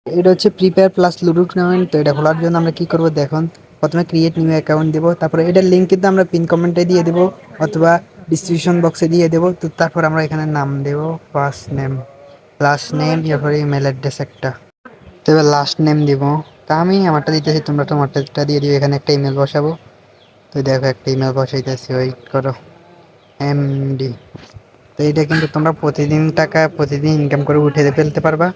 এটা হচ্ছে free fire plus ludo tournament. তো এটা খোলার জন্য আমরা কি করব দেখুন, প্রথমে ক্রিয়েট নিউ অ্যাকাউন্ট দেবো, তারপরে এটার লিঙ্ক কিন্তু আমরা পিন কমেন্টে দিয়ে দেবো অথবা ডিসক্রিপশন বক্সে দিয়ে দেবো। তো তারপর আমরা এখানে নাম দেবো, ফার্স্ট নেম, লাস্ট নেম, এরপরে ইমেল অ্যাড্রেস একটা, তো এবার লাস্ট নেম দিব। তা আমি আমারটা দিতেছি, তোমরা তোমারটা দিয়ে দিও। এখানে একটা ইমেল বসাবো। তো দেখো একটা ইমেল বসাইতেছি, ওয়েট করো। এমডি। তো এটা কিন্তু তোমরা প্রতিদিন ইনকাম করে উঠে ফেলতে পারবা।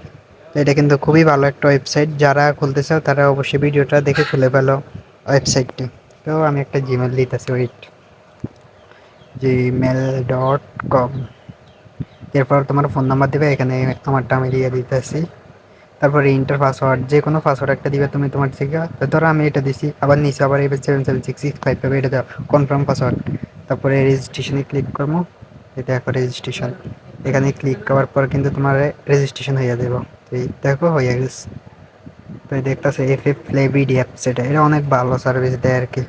তো এটা কিন্তু খুবই ভালো একটা ওয়েবসাইট, যারা খুলতে চাও তারা অবশ্যই ভিডিওটা দেখে খুলে ফেলো ওয়েবসাইটটি। তো আমি একটা জিমেল দিতেছি, ওয়েট, gmail.com। এরপর তোমার ফোন নাম্বার দিবে, এখানে আমারটা আমি দিয়ে দিতেছি। তারপরে ইন্টার পাসওয়ার্ড, যে কোনো পাসওয়ার্ড একটা দিবে তুমি তোমার থেকে। তো ধরো আমি এটা দিছি, আবার নিচে আবার এবার 77665 পাবে, এটা দাও কনফার্ম পাসওয়ার্ড। তারপরে রেজিস্ট্রেশনে ক্লিক করবো। এটা দেখো রেজিস্ট্রেশন, এখানে ক্লিক করার পর কিন্তু তোমার রেজিস্ট্রেশন হয়ে যাবে। তো এই দেখো হয়ে গেছে। তো এই দেখতেছে এফএফ ফ্লেভিডি অ্যাপস, এটা অনেক ভালো সার্ভিস দেয় আর কি।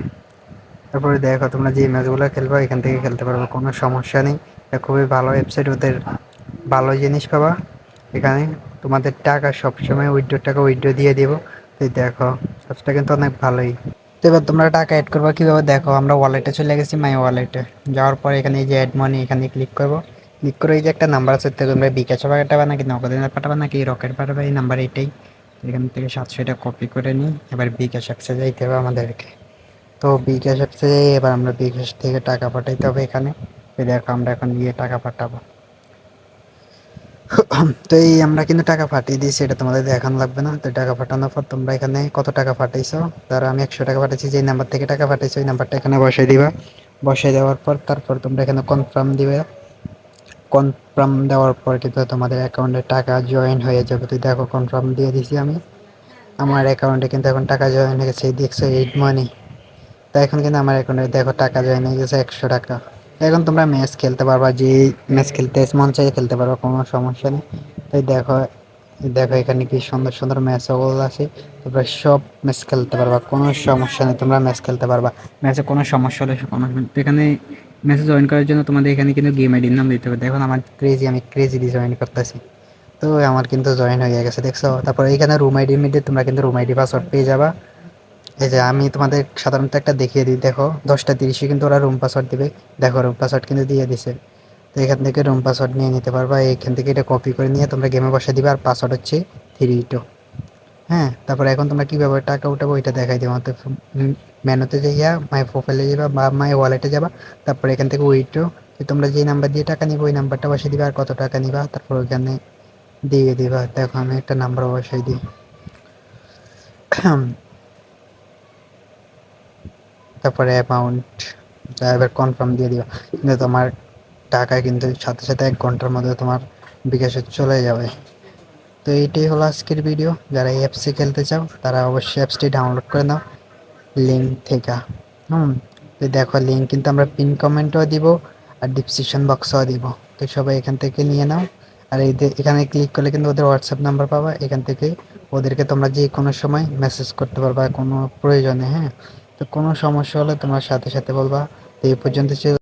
তারপরে দেখো তোমরা যে ম্যাচগুলো খেলবা এখান থেকে খেলতে পারবে, কোনো সমস্যা নেই। এটা খুবই ভালো ওয়েবসাইট, ওদের ভালো জিনিস পাবা এখানে। তোমাদের টাকা সবসময় টাকা উইথড্র দিয়ে দিব। তো দেখো সার্চটা কিন্তু অনেক ভালোই। তো এবার তোমরা টাকা অ্যাড করবা কীভাবে দেখো, আমরা ওয়ালেটে চলে গেছি, মাই ওয়ালেটে যাওয়ার পর এখানে এই যে অ্যাড মানি, এখানে ক্লিক করবো। ক্লিক করে এই যে একটা নাম্বার আছে, তো তোমরা বিকাশে পাঠাবা নাকি নগদে পাঠাবা নাকি রকেট পাঠাবা, এই নাম্বার এটাই। এখান থেকে 700 কপি করে নিই, এবার বিকাশ অ্যাপসে যাইতে হবে আমাদেরকে। তো বিকাশ অ্যাপসে এবার আমরা বিকাশ থেকে টাকা পাঠাইতে হবে এখানে। তো দেখো আমরা এখন গিয়ে টাকা পাঠাবো। তো এই আমরা কিন্তু টাকা পাঠিয়ে দিয়েছি, এটা তোমাদের দেখানো লাগবে না। তো টাকা পাঠানোর পর তোমরা এখানে কত টাকা পাঠাইছো, ধরো আমি 100 টাকা পাঠাইছি, যে নাম্বার থেকে টাকা পাঠাইছো ওই নাম্বারটা এখানে বসাই দিবা। বসাই দেওয়ার পর তারপর তোমরা এখানে কনফার্ম দিবে। কনফার্ম দেওয়ার পর কিন্তু তোমাদের অ্যাকাউন্টে টাকা জয়েন হয়ে যাবে। তো দেখো কনফার্ম দিয়ে দিছি আমি, আমার অ্যাকাউন্টে কিন্তু এখন টাকা জয়েন হয়ে গেছে, এই দেখছো এইট মানি। তো এখন কিন্তু আমার অ্যাকাউন্টে দেখো টাকা জয়েন হয়ে গেছে 100 টাকা। এখন তোমরা ম্যাচ খেলতে পারবা, যে ম্যাচ খেলতে মন চাই খেলতে পারবা, কোনো সমস্যা নেই। তাই দেখো, দেখো এখানে কি সুন্দর সুন্দর ম্যাচ আছে। তোমরা সব ম্যাচ খেলতে পারবা, কোনো সমস্যা নেই, তোমরা ম্যাচ খেলতে পারবা। ম্যাচে কোনো সমস্যা হলে কোনো এখানে ম্যাচে জয়েন করার জন্য তোমাদের এখানে কিন্তু গেম আইডির নাম দিতে হবে। দেখুন আমার আমি ক্রেজি দিয়ে জয়েন করতেছি। তো আমার কিন্তু জয়েন হয়ে গেছে দেখছো। তারপর এখানে রুম আইডির মধ্যে তোমরা কিন্তু রুম আইডি পাসওয়ার্ড পেয়ে যাবা। এই যে আমি তোমাদের সাধারণত একটা দেখিয়ে দিই, দেখো 10টা 30 কিন্তু ওরা রুম পাসওয়ার্ড দিবে। দেখো রুম পাসওয়ার্ড কিন্তু দিয়ে দিছে। তো এখান থেকে রুম পাসওয়ার্ড নিয়ে নিতে পারবা, এখান থেকে এটা কপি করে নিয়ে তোমরা গেমে বসে দিবে। আর পাসওয়ার্ড হচ্ছে 32। হ্যাঁ, তারপরে এখন তোমরা কীভাবে টাকা উঠাবো ওইটা দেখাই দেবো। তো মেনুতে যাইয়া মাই প্রোফাইলে যাবা বা মাই ওয়ালেটে যাবা। তারপরে এখান থেকে উইথড্র, তোমরা যে নাম্বার দিয়ে টাকা নিবে ওই নাম্বারটা বসে দিবা, আর কত টাকা নিবা তারপর ওইখানে দিয়ে দিবা। দেখো আমি একটা নাম্বার বসাই দিই। তারপরে অ্যামাউন্ট, এবার কনফার্ম দিয়ে দিবা। কিন্তু তোমার টাকা কিন্তু সাথে সাথে 1 ঘন্টার মধ্যে তোমার বিকাশে চলে যাবে। তো এইটাই হলো আজকের ভিডিও। যারা এই অ্যাপসে খেলতে চাও তারা অবশ্যই অ্যাপসটি ডাউনলোড করে নাও লিঙ্ক থেকে। তো দেখো লিঙ্ক কিন্তু আমরা পিন কমেন্টও দিব আর ডিসক্রিপশন বক্সও দিব। তো সবাই এখান থেকে নিয়ে নাও। আর এখানে ক্লিক করলে কিন্তু ওদের হোয়াটসঅ্যাপ নাম্বার পাবা, এখান থেকে ওদেরকে তোমরা যে কোনো সময় মেসেজ করতে পারবা কোনো প্রয়োজনে। হ্যাঁ, তো কোনো সমস্যা হলে তোমার সাথে সাথে বলবা। তো এই পর্যন্ত ছিল।